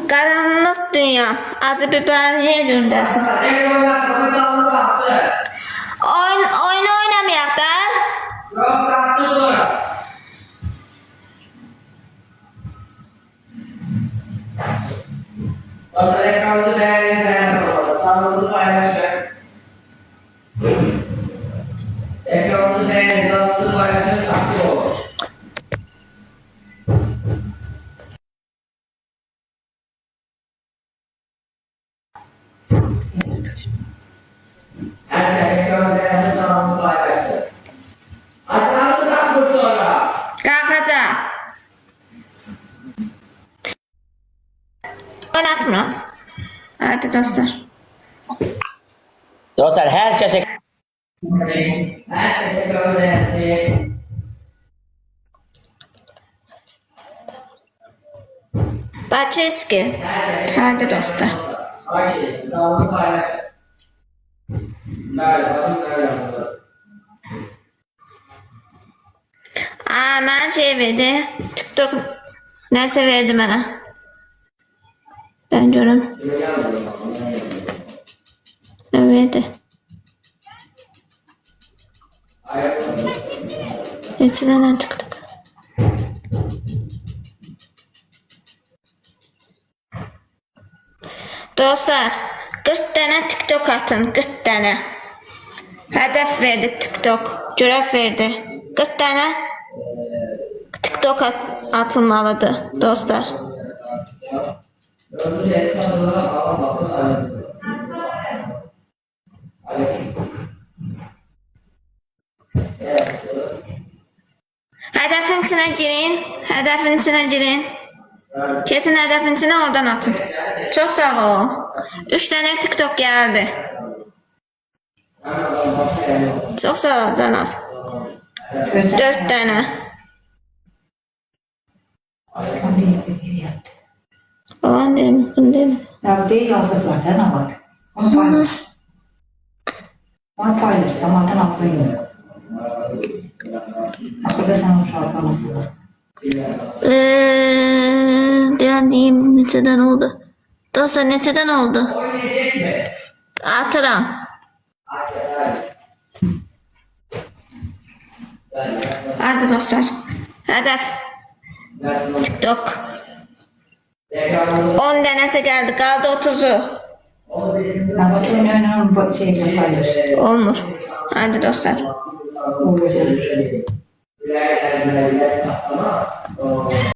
Qaranlıq dünya. Acı biber her gündəsin. Oyun oynamayaq da. Qalxacaq. Oynatmıram. Hadi dostlar. Dostlar herkese Bacheski. Hadi dostlar. Mən şey verdi. TikTok nəsə verdi mənə. Ben görüm. Ne verdi? Neçədən TikTok? Dostlar, 40 tane TikTok atın, 40 tane. Hedef verdik TikTok, görev verdi. 40 tane TikTok atılmalıdır dostlar. Hedefin içine girin, hedefin içine girin. Kesin hedefin içine oradan atın. Çok sağ olun. 3 tane TikTok geldi. Çok sağ ol canım. 4 tane. Aslan değil, bir yaptı. O an değil mi? Bunu değil mi? Ya değil yazıklar, ne var? Onu paylaş. Onu paylaş, zamandan ağzına yok. Akılda sen onu şartlamasındasın. Diyeyim neçeden oldu? Dostlar neçeden oldu? Atıram. Hadi dostlar. Hedef. TikTok. 10 tanesi geldi. Kaldı 30'u. Ama oynayan şeyle paylaş. Olmuş. Hadi dostlar. Olur.